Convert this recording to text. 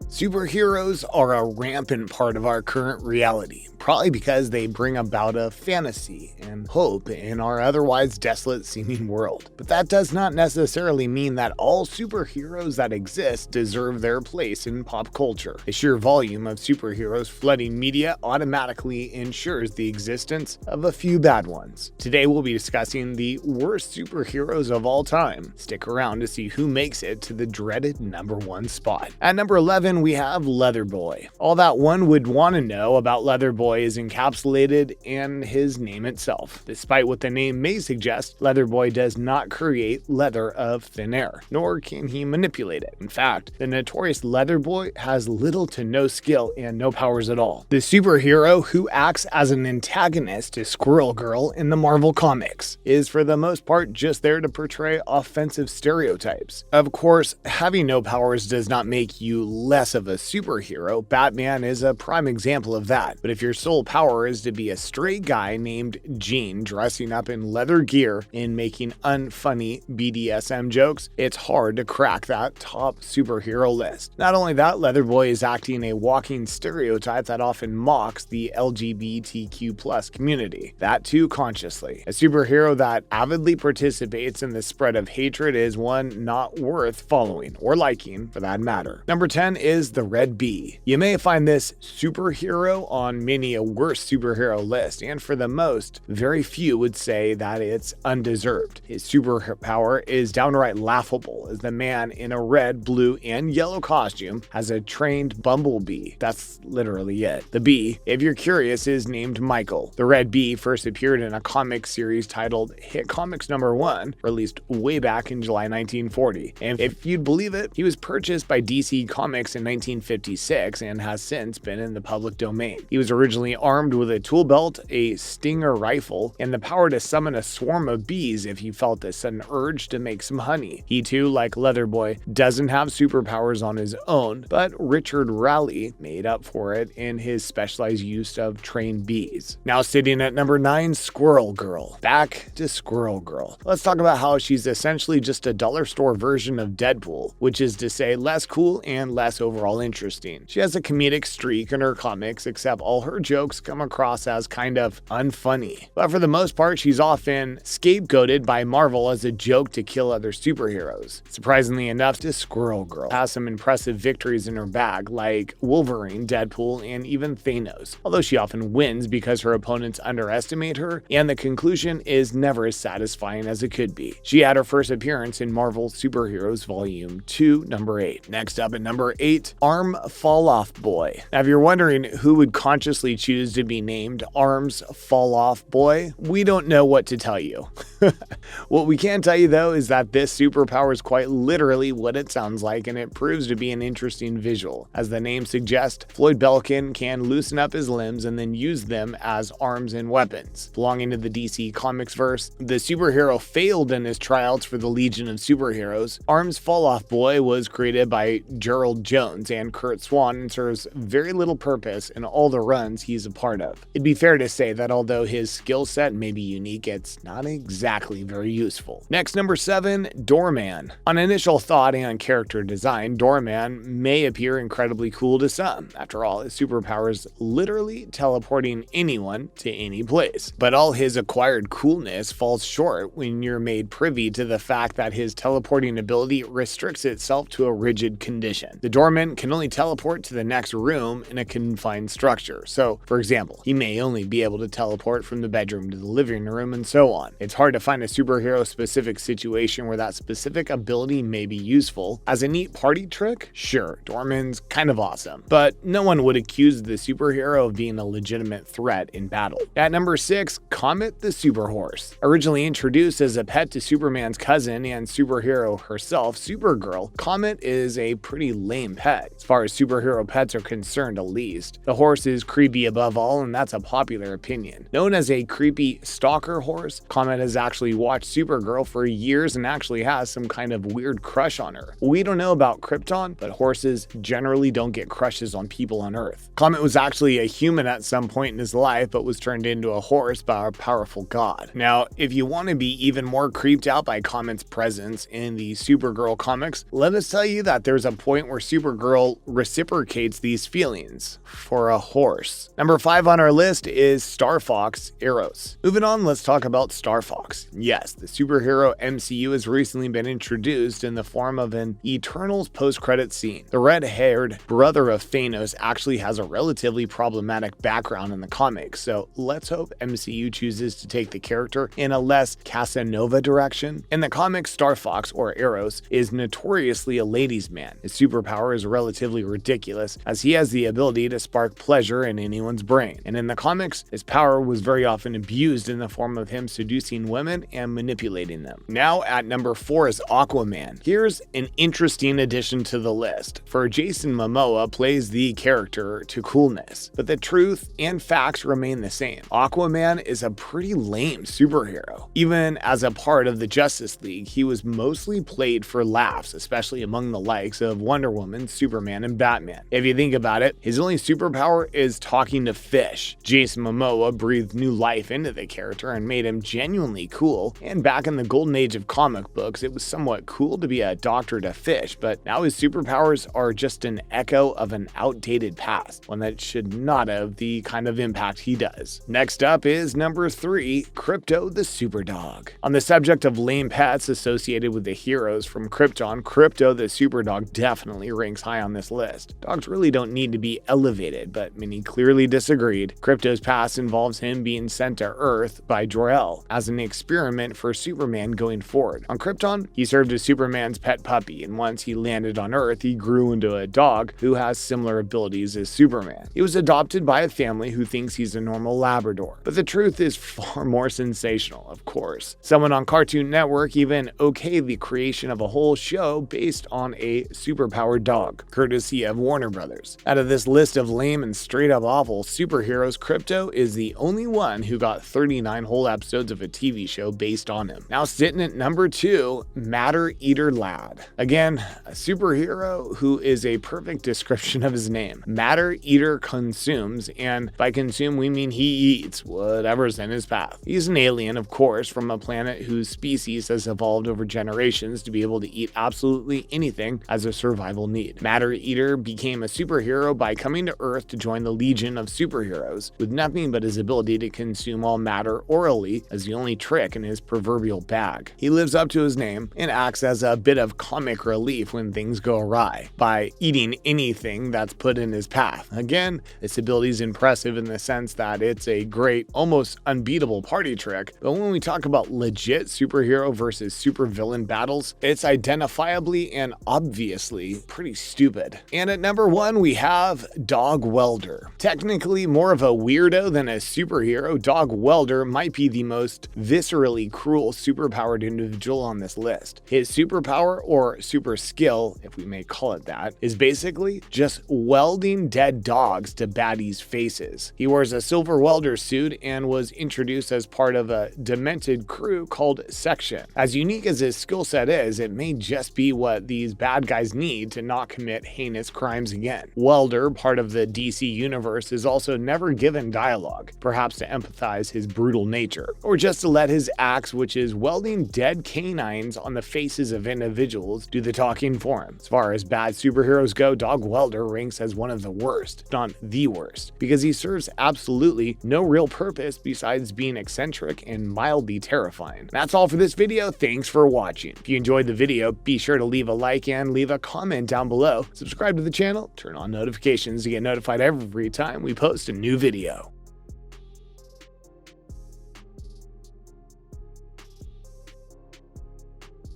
Superheroes are a rampant part of our current reality, probably because they bring about a fantasy and hope in our otherwise desolate-seeming world. But that does not necessarily mean that all superheroes that exist deserve their place in pop culture. The sheer volume of superheroes flooding media automatically ensures the existence of a few bad ones. Today we'll be discussing the worst superheroes of all time. Stick around to see who makes it to the dreaded number 1 spot. At number 11, we have Leatherboy. All that one would want to know about Leatherboy is encapsulated in his name itself. Despite what the name may suggest, Leatherboy does not create leather of thin air, nor can he manipulate it. In fact, the notorious Leatherboy has little to no skill and no powers at all. The superhero who acts as an antagonist to Squirrel Girl in the Marvel Comics is for the most part just there to portray offensive stereotypes. Of course, having no powers does not make you less of a superhero. Batman is a prime example of that. But if your sole power is to be a straight guy named Gene dressing up in leather gear and making unfunny BDSM jokes, it's hard to crack that top superhero list. Not only that, Leatherboy is acting a walking stereotype that often mocks the LGBTQ+ community. That too consciously. A superhero that avidly participates in the spread of hatred is one not worth following or liking for that matter. Number 10 is the Red Bee. You may find this superhero on many a worst superhero list, and for the most, very few would say that it's undeserved. His superpower is downright laughable, as the man in a red, blue, and yellow costume has a trained bumblebee. That's literally it. The bee, if you're curious, is named Michael. The Red Bee first appeared in a comic series titled Hit Comics No. 1, released way back in July 1940. And if you'd believe it, he was purchased by DC Comics in 1956 and has since been in the public domain. He was originally armed with a tool belt, a stinger rifle, and the power to summon a swarm of bees if he felt a sudden urge to make some honey. He too, like Leatherboy, doesn't have superpowers on his own, but Richard Raleigh made up for it in his specialized use of trained bees. Now sitting at number 9, Squirrel Girl. Back to Squirrel Girl. Let's talk about how she's essentially just a dollar store version of Deadpool, which is to say less cool and less overall interesting. She has a comedic streak in her comics, except all her jokes come across as kind of unfunny. But for the most part, she's often scapegoated by Marvel as a joke to kill other superheroes. Surprisingly enough, this Squirrel Girl has some impressive victories in her bag, like Wolverine, Deadpool, and even Thanos, although she often wins because her opponents underestimate her, and the conclusion is never as satisfying as it could be. She had her first appearance in Marvel Superheroes Volume 2, number 8. Next up at number 8, Arm Fall Off Boy. Now if you're wondering who would consciously choose to be named Arms Fall Off Boy, we don't know what to tell you. What we can tell you though is that this superpower is quite literally what it sounds like, and it proves to be an interesting visual. As the name suggests, Floyd Belkin can loosen up his limbs and then use them as arms and weapons. Belonging to the DC Comics verse, the superhero failed in his tryouts for the Legion of Superheroes. Arms Fall Off Boy was created by Gerald Jones and Kurt Swan and serves very little purpose in all the runs he's a part of. It'd be fair to say that although his skill set may be unique, it's not exactly very useful. Next, number 7, Doorman. On initial thought and character design, Doorman may appear incredibly cool to some. After all, his superpower is literally teleporting anyone to any place. But all his acquired coolness falls short when you're made privy to the fact that his teleporting ability restricts itself to a rigid condition. The Doorman can only teleport to the next room in a confined structure. So, for example, he may only be able to teleport from the bedroom to the living room and so on. It's hard to find a superhero-specific situation where that specific ability may be useful. As a neat party trick, sure, Doorman's kind of awesome, but no one would accuse the superhero of being a legitimate threat in battle. At number 6, Comet the Superhorse. Originally introduced as a pet to Superman's cousin and superhero herself, Supergirl, Comet is a pretty lame pet, as far as superhero pets are concerned at least. The horse is creepy above all, and that's a popular opinion. Known as a creepy stalker horse, Comet has actually watched Supergirl for years and actually has some kind of weird crush on her. We don't know about Krypton, but horses generally don't get crushes on people on Earth. Comet was actually a human at some point in his life, but was turned into a horse by a powerful god. Now, if you want to be even more creeped out by Comet's presence in the Supergirl comics, let us tell you that there's a point where Supergirl Supergirl reciprocates these feelings for a horse. Number 5 on our list is Star Fox Eros. Moving on, let's talk about Star Fox. Yes, the superhero MCU has recently been introduced in the form of an Eternals post-credit scene. The red-haired brother of Thanos actually has a relatively problematic background in the comics, so let's hope MCU chooses to take the character in a less Casanova direction. In the comics, Star Fox, or Eros, is notoriously a ladies' man. His superpower is relatively ridiculous, as he has the ability to spark pleasure in anyone's brain. And in the comics, his power was very often abused in the form of him seducing women and manipulating them. Now at number 4 is Aquaman. Here's an interesting addition to the list, for Jason Momoa plays the character to coolness, but the truth and facts remain the same. Aquaman is a pretty lame superhero. Even as a part of the Justice League, he was mostly played for laughs, especially among the likes of Wonder Woman, Superman, and Batman. If you think about it, his only superpower is talking to fish. Jason Momoa breathed new life into the character and made him genuinely cool, and back in the golden age of comic books, it was somewhat cool to be a doctor to fish, but now his superpowers are just an echo of an outdated past, one that should not have the kind of impact he does. Next up is number 3, Krypto the Superdog. On the subject of lame pets associated with the heroes from Krypton, Krypto the Superdog definitely ranks high on this list. Dogs really don't need to be elevated, but many clearly disagreed. Krypto's past involves him being sent to Earth by Jor-El as an experiment for Superman going forward. On Krypton, he served as Superman's pet puppy, and once he landed on Earth, he grew into a dog who has similar abilities as Superman. He was adopted by a family who thinks he's a normal Labrador, but the truth is far more sensational, of course. Someone on Cartoon Network even okayed the creation of a whole show based on a superpowered dog, courtesy of Warner Brothers. Out of this list of lame and straight up awful superheroes, Krypto is the only one who got 39 whole episodes of a TV show based on him. Now sitting at number 2, Matter Eater Lad. Again, a superhero who is a perfect description of his name. Matter Eater consumes, and by consume we mean he eats whatever's in his path. He's an alien, of course, from a planet whose species has evolved over generations to be able to eat absolutely anything as a survival need. Matter Eater became a superhero by coming to Earth to join the Legion of Superheroes, with nothing but his ability to consume all matter orally as the only trick in his proverbial bag. He lives up to his name and acts as a bit of comic relief when things go awry by eating anything that's put in his path. Again, this ability is impressive in the sense that it's a great, almost unbeatable party trick, but when we talk about legit superhero versus supervillain battles, it's identifiably and obviously pretty stupid. And at number 1, we have Dog Welder. Technically more of a weirdo than a superhero, Dog Welder might be the most viscerally cruel superpowered individual on this list. His superpower, or super skill, if we may call it that, is basically just welding dead dogs to baddies' faces. He wears a silver welder suit and was introduced as part of a demented crew called Section. As unique as his skill set is, it may just be what these bad guys need to not commit heinous crimes again. Welder, part of the DC universe, is also never given dialogue, perhaps to empathize his brutal nature, or just to let his axe, which is welding dead canines on the faces of individuals, do the talking for him. As far as bad superheroes go, Dog Welder ranks as one of the worst, if not the worst, because he serves absolutely no real purpose besides being eccentric and mildly terrifying. That's all for this video. Thanks for watching. If you enjoyed the video, be sure to leave a like and leave a comment down below. Subscribe to the channel, turn on notifications to get notified every time we post a new video.